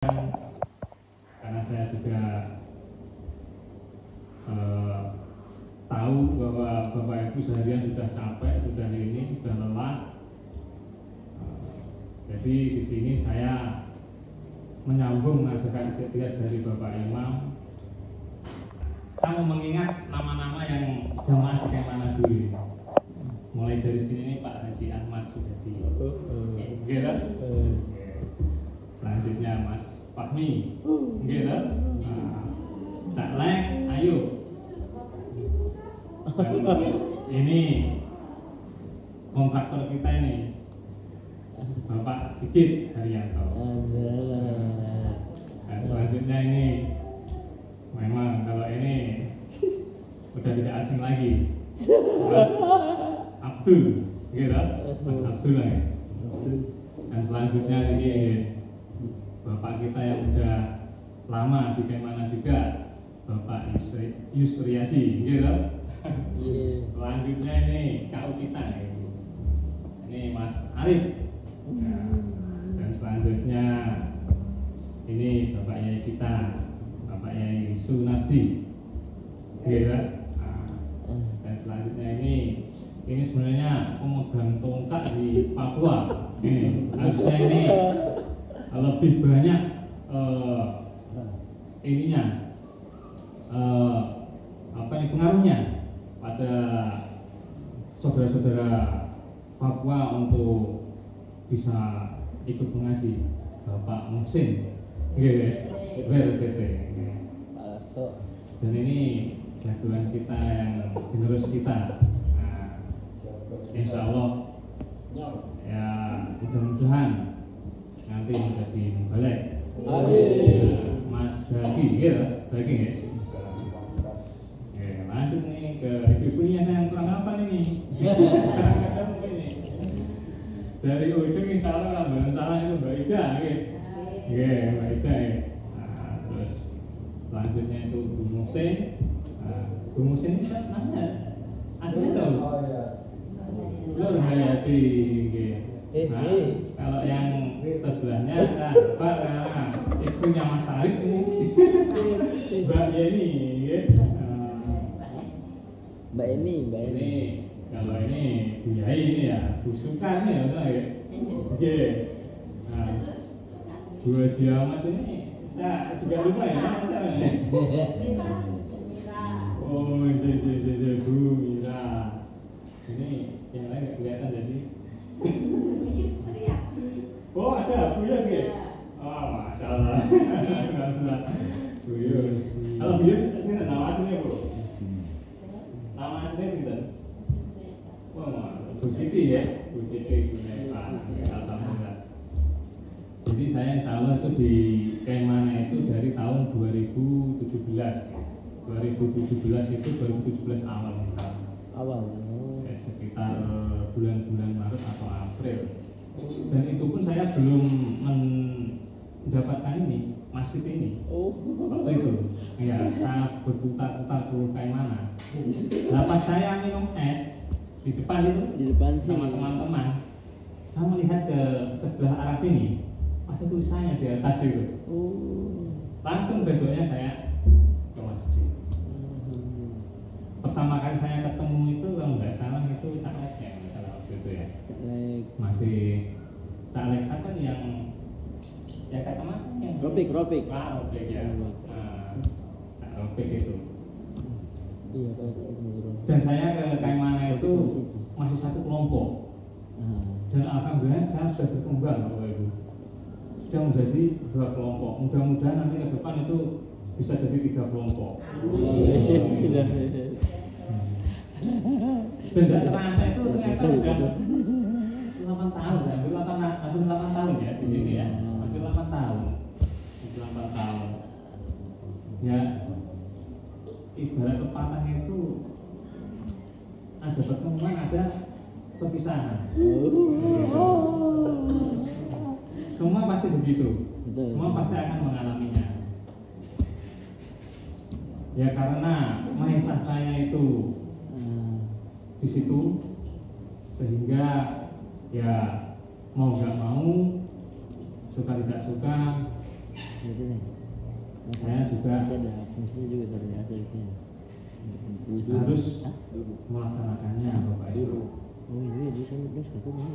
Karena saya sudah tahu bahwa Bapak Ibu seharian sudah capek, sudah lelah. Jadi di sini saya menyambung nasihat dari Bapak Imam. Saya mau mengingat nama-nama yang jamaah di mana dulu. Mulai dari sini nih Pak Haji Ahmad Sudadi. Gitu? Selanjutnya Mas Fahmi. Gitu? Cak Lek, ayo. Dan ini kontraktor kita ini Bapak Sigit Haryanto. Dan selanjutnya ini memang kalau ini udah tidak asing lagi, Mas Abdul, gitu, Mas Abdul ya. Dan selanjutnya ini Bapak kita yang udah lama di Kemana juga, Bapak Yusriyadi, gitu. Selanjutnya ini KU kita, ini Mas Arif. Dan selanjutnya ini Bapak Yai kita, Bapak Yai Sunardi, gitu. Dan selanjutnya ini sebenarnya pemegang tongkat di Papua. Harusnya ini lebih banyak pengaruhnya pada saudara-saudara Papua untuk bisa ikut mengaji. Bapak Muhsin, dan ini jagoan kita yang generus kita. Insya Allah ya mudah-mudahan nanti menjadi balik. Mas Hadi, ya, Hadi ya. Lanjut nih ke ibu-ibunya saya yang kurang apa ini. Dari ujung insya Allah kalau salah itu Mbak Ida, Mbak Ida ya. Terus selanjutnya itu Bu Muhsin. Bu Muhsin ini namanya aslinya jauh. Belum Hayati. Kalau yang sebelahnya Pak ibunya Mas Arif ini, Mbak Yeni, Mbak Eni. Kalau ini Bu Yai ini ya, Bu Sukan ya, Bu Haji Ahmad ini saya juga lupa ya, Oh, Bu Mira. Ini yang lain nggak kelihatan jadi. Oh ada Bu Yus ya? Oh masya Allah. Bu Yus. Kalau Bu Yus sih nama aslinya Bu. Nama aslinya sih kan? Wah Bu Siti ya, Bu Siti Bu Nepa. Alhamdulillah. Jadi saya insya Allah itu di Kemana itu dari tahun 2017. 2017 itu 2017 awal misalnya. Ya, sekitar bulan-bulan Maret atau April. Dan itu pun saya belum mendapatkan ini masjid ini. Waktu itu ya saya berputar-putar ke Kemana. Pas saya minum es di depan itu sama teman-teman, saya melihat ke sebelah arah sini ada tulisannya di atas itu. Langsung besoknya saya ke masjid. Pertama kali saya ketemu itu kalau nggak salah itu caleg ya, misalnya waktu itu ya. Masih caleg siapa yang ya kacamata yang Ropik ya. Ropik itu. Dan saya ke Kemana itu masih satu kelompok. Dan alhamdulillah sekarang sudah berkembang Bapak Ibu. Sudah menjadi 2 kelompok. Mudah-mudahan nanti ke depan itu bisa jadi 3 kelompok. Dan tidak terasa itu ternyata sudah 8 tahun, hampir 8 tahun ya di sini ya, hampir 8 tahun. Ya, ibarat pepatah itu ada pertemuan, ada perpisahan. Semua pasti begitu. Semua pasti akan mengalaminya. Ya karena mahisah saya itu di situ, sehingga ya mau nggak mau, suka tidak suka, Saya juga ada fungsi juga dari atas ini. harus melaksanakannya Bapak Ibu. Oh iya, bisa ketemu.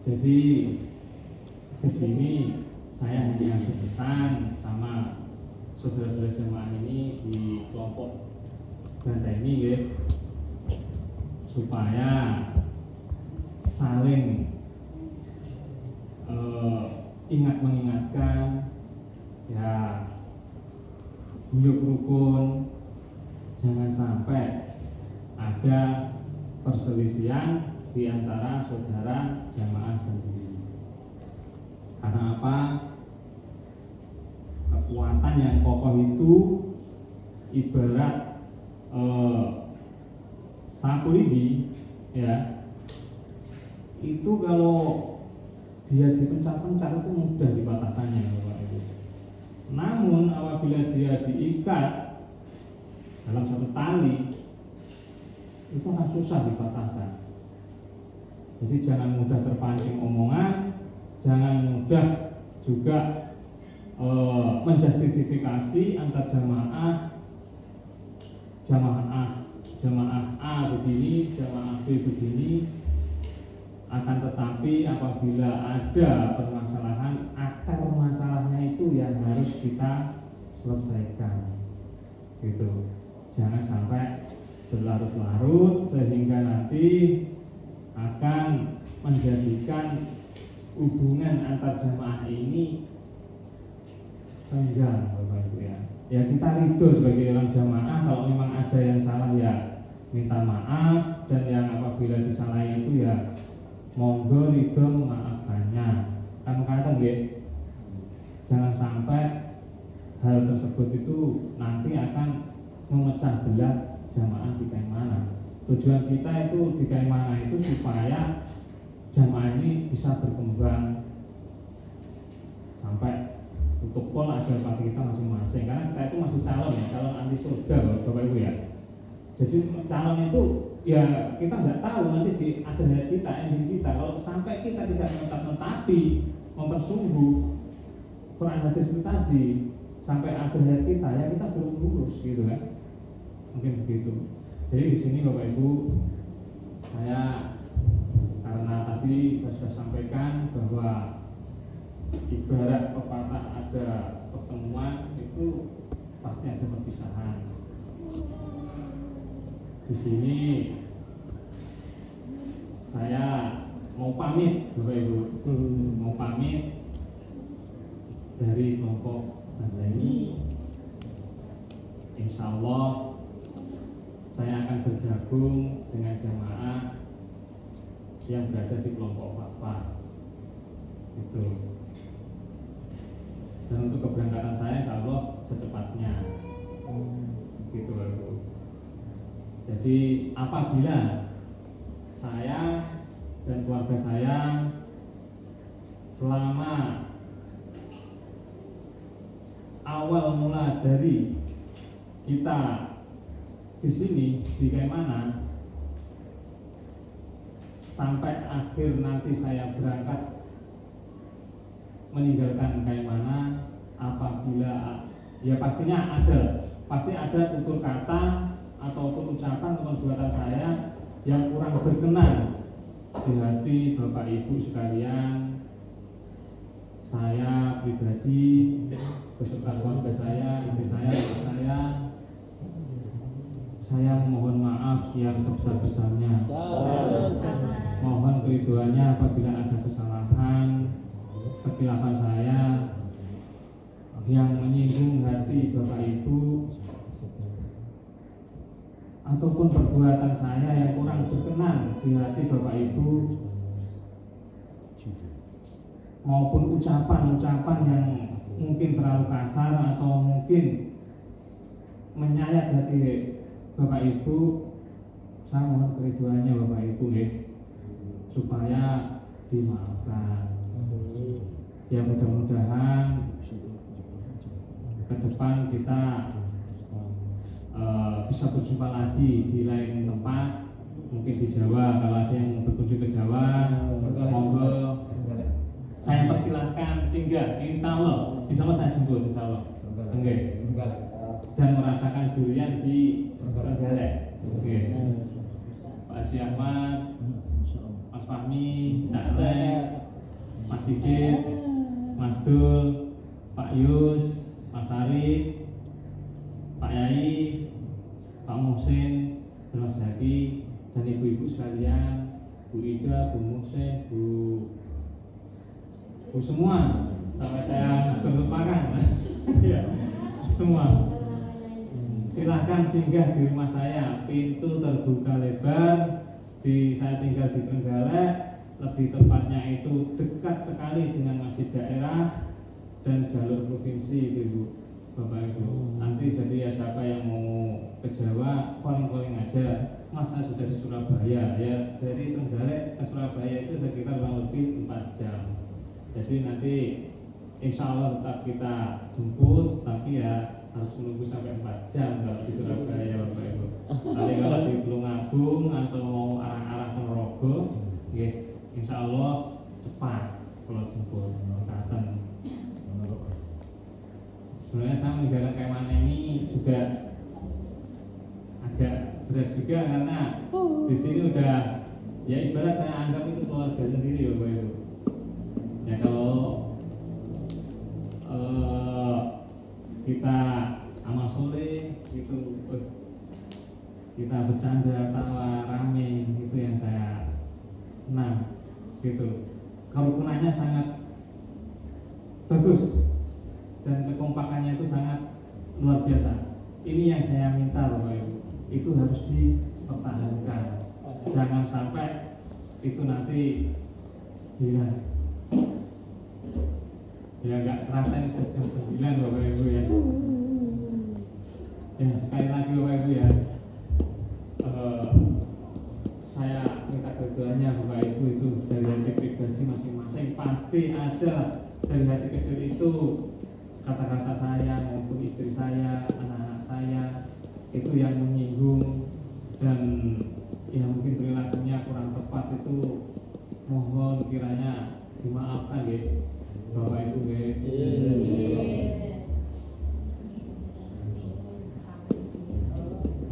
Jadi di sini saya hanya berpesan sama saudara-saudara jemaah ini di kelompok Banda ini ya, supaya saling mengingatkan ya, hidup rukun, jangan sampai ada perselisihan di antara saudara jamaah sendiri. Karena apa? Kekuatan yang kokoh itu ibarat sapu lidi, ya. Itu kalau dia dipencet-pencet itu mudah dipatahkannya, Bapak Ibu. Namun apabila dia diikat dalam satu tali, itu akan susah dipatahkan. Jadi jangan mudah terpancing omongan, jangan mudah juga menjustifikasi antar jamaah A begini, jamaah B begini. Akan tetapi apabila ada permasalahan, akar masalahnya itu yang harus kita selesaikan, gitu. Jangan sampai berlarut-larut sehingga nanti akan menjadikan hubungan antar jamaah ini renggang, Bapak Ibu ya. Ya kita ridho sebagai orang jamaah, kalau memang ada yang salah ya minta maaf, dan yang apabila disalahi itu ya monggo ridho memaafkannya. Kan kata nggih, jangan sampai hal tersebut itu nanti akan memecah belah jamaah di Kaimana. Tujuan kita itu di Kaimana itu supaya jamaah ini bisa berkembang sampai tutup pol ajar pati kita masing-masing. Karena kita itu masih calon ya, calon anti surga Bapak Ibu ya. Jadi calon itu ya kita nggak tahu nanti di akhir hayat kita, ending kita. Kalau sampai kita tidak menetapi, mempersungguh Quran hadis itu tadi sampai akhir hayat kita, ya kita belum lulus gitu kan. Mungkin begitu. Jadi di sini Bapak Ibu, saya karena tadi saya sudah sampaikan bahwa ibarat pepatah ada pertemuan itu pasti ada perpisahan. Di sini saya mau pamit Bapak Ibu, mau pamit dari kelompok Banda ini. Insya Allah saya akan bergabung dengan jamaah yang berada di kelompok Fatwa itu. Dan untuk keberangkatan saya insya Allah secepatnya gitu Bapak Ibu. Jadi apabila saya dan keluarga saya selama awal mula dari kita di sini di Kaimana sampai akhir nanti saya berangkat meninggalkan Kaimana, apabila ya pasti ada tutur kata ataupun ucapan atau perbuatan saya yang kurang berkenan di hati Bapak Ibu sekalian, saya pribadi beserta keluarga saya, istri saya, anak saya mohon maaf yang sebesar-besarnya. Mohon keridhoannya apabila ada kesalahan, kekhilafan saya yang menyinggung hati Bapak Ibu ataupun perbuatan saya yang kurang berkenan di hati Bapak Ibu, maupun ucapan-ucapan yang mungkin terlalu kasar atau mungkin menyayat hati Bapak Ibu, saya mohon keridhoannya Bapak Ibu ya, supaya dimaafkan. Ya mudah-mudahan ke depan kita bisa berjumpa lagi di lain tempat, mungkin di Jawa. Kalau ada yang berkunjung ke Jawa, monggo Saya persilahkan singgah, insya Allah saya jemput, insya Allah. Oke. Dan merasakan durian di Trenggalek. Oke. Pak Haji Ahmad, Mas Fahmi, Cak Lek, Mas Sigit, Mas Dul, Pak Yus, Mas Arif, Pak Yai, Pak Muhsin, dan Mas Zaki, dan ibu-ibu sekalian, Bu Ida, Bu Muhsin, Bu semua, sampai saya terlupakan. Ya, semua. Silahkan singgah di rumah saya, pintu terbuka lebar. Saya tinggal di Trenggalek, lebih tepatnya itu dekat sekali dengan masjid daerah dan jalur provinsi, Ibu, Bapak Ibu. Nanti jadi ya siapa yang mau ke Jawa, calling aja. Mas, saya sudah di Surabaya, ya dari Trenggalek ke Surabaya itu sekitar kurang lebih 4 jam. Jadi nanti insya Allah tetap kita jemput, tapi ya harus menunggu sampai 4 jam kalau di Surabaya, Bapak Ibu. Tapi kalau di Tulungagung atau mau arah-arah Ponorogo, ya, insya Allah cepat kalau jemput. Katen. Sebenarnya saya meninggalkan Kemana ini juga agak berat juga karena di sini udah ya ibarat saya anggap itu keluarga sendiri, Bapak Ibu. Ya kalau kita amal soleh itu kita bercanda, tawa, rame, itu yang saya senang gitu. Kerukunannya sangat bagus dan kekompakannya itu sangat luar biasa. Ini yang saya minta, Bapak Ibu, itu harus dipertahankan. Jangan sampai itu nanti hilang. Ya nggak kerasa ini sudah jam 9, Bapak Ibu ya. Ya sekali lagi Bapak Ibu ya, saya minta doanya Bapak Ibu itu dari hati pribadi masing-masing. Pasti ada dari hati kecil itu kata-kata saya maupun istri saya, anak-anak saya itu yang menyinggung dan ya mungkin perilakunya kurang tepat, itu mohon kiranya dimaafkan ya Bapak Ibu ya.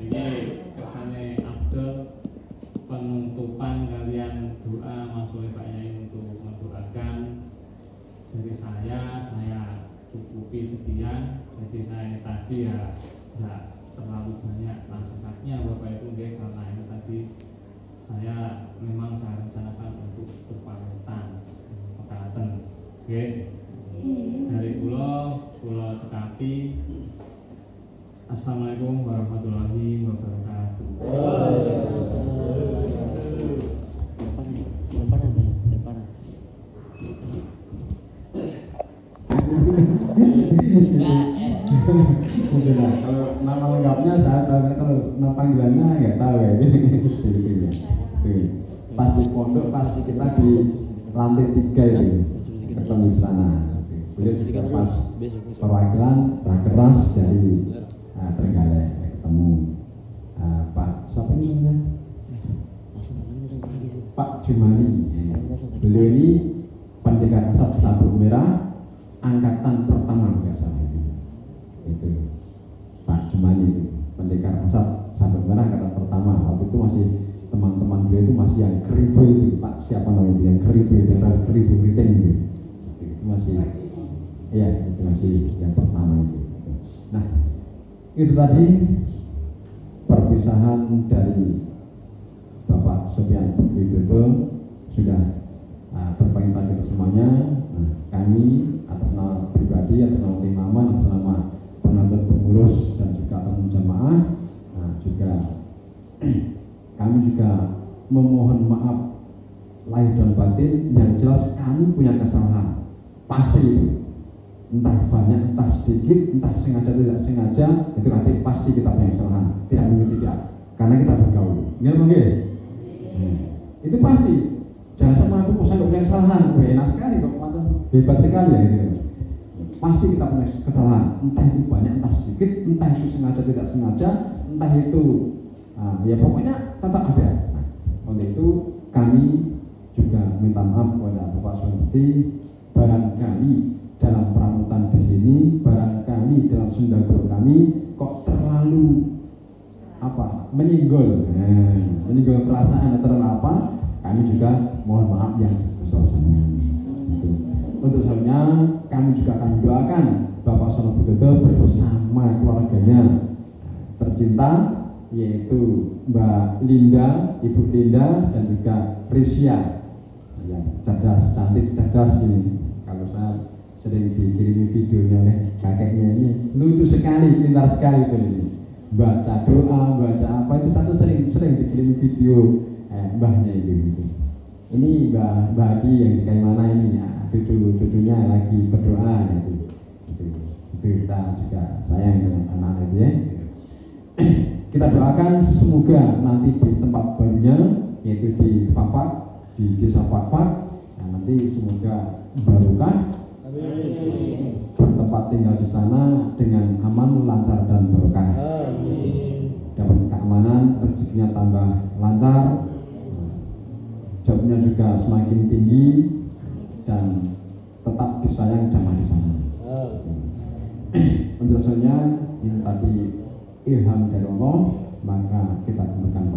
Ini kesannya Abdul penutupan kalian doa Mas oleh Pak Yai untuk mendoakan dari saya cukupi sekian. Jadi saya tadi ya tidak terlalu banyak nasihatnya Bapak Ibu ya, karena ini tadi saya memang saya rencanakan untuk berpamitan pekaten. Oke, dari pulau Cekapi. Assalamualaikum warahmatullahi wabarakatuh. Kalau nama lengkapnya saya tahu, kalau nama panggilannya nggak tahu ya. Pas di pondok, pas kita di lantai 3 itu ketemu di sana. Beliau juga pas perwakilan rakeras dari Trenggalek ketemu Pak siapa ini namanya? Pak Jumali. Beliau ini pendekar asap sabuk merah angkatan pertama nggak salah itu Pak Jumali itu pendekar asap sabuk merah angkatan pertama. Waktu itu masih teman-teman beliau itu masih yang keribu itu, Pak siapa namanya itu yang keribu itu, yang keribu keriting itu masih ya, itu masih yang pertama itu. Nah itu tadi perpisahan dari Bapak Sofyan Widodo sudah berpamitan ke semuanya. Nah, kami atas nama pribadi, atas nama imaman, atas nama penonton pengurus dan juga teman jamaah, nah juga kami juga memohon maaf lahir dan batin. Yang jelas kami punya kesalahan pasti itu, entah banyak entah sedikit, entah sengaja tidak sengaja, itu artinya pasti kita punya kesalahan, tidak mungkin tidak, karena kita bergaul. Enggak mungkin. Itu pasti. Jangan sama aku saya punya kesalahan, enak sekali kok, hebat sekali ya gitu. Pasti kita punya kesalahan, entah itu banyak entah sedikit, entah itu sengaja tidak sengaja, entah itu ya pokoknya tetap ada. Nah, oleh itu kami juga minta maaf kepada Bapak Suwanti seringkali dalam sunda guru kami kok terlalu menyinggol perasaan atau apa, kami juga mohon maaf yang sebesar-besarnya. Untuk selanjutnya kami juga akan mendoakan Bapak Sono Budodo bersama keluarganya tercinta, yaitu Mbak Linda, Ibu Linda, dan juga Risya yang cerdas, cantik, cerdas ini. Kalau saya sering dikirimi videonya oleh kakeknya, ini lucu sekali, pintar sekali itu ini. Baca doa, baca apa itu satu sering dikirimi video mbahnya itu. Ini Mbak Hadi yang di mana ini ya, cucunya lagi berdoa itu kita juga sayang dengan anak-anak itu ya. Kita doakan semoga nanti di tempat barunya, yaitu di Fafak, di desa Fafak, nanti semoga barokah, bertempat tinggal di sana dengan aman, lancar, dan barokah. Dapat keamanan, rezekinya tambah lancar, jobnya juga semakin tinggi, dan tetap disayang jamaah di sana. Untuk selanjutnya ini tadi ilham dari Allah, maka kita kembalikan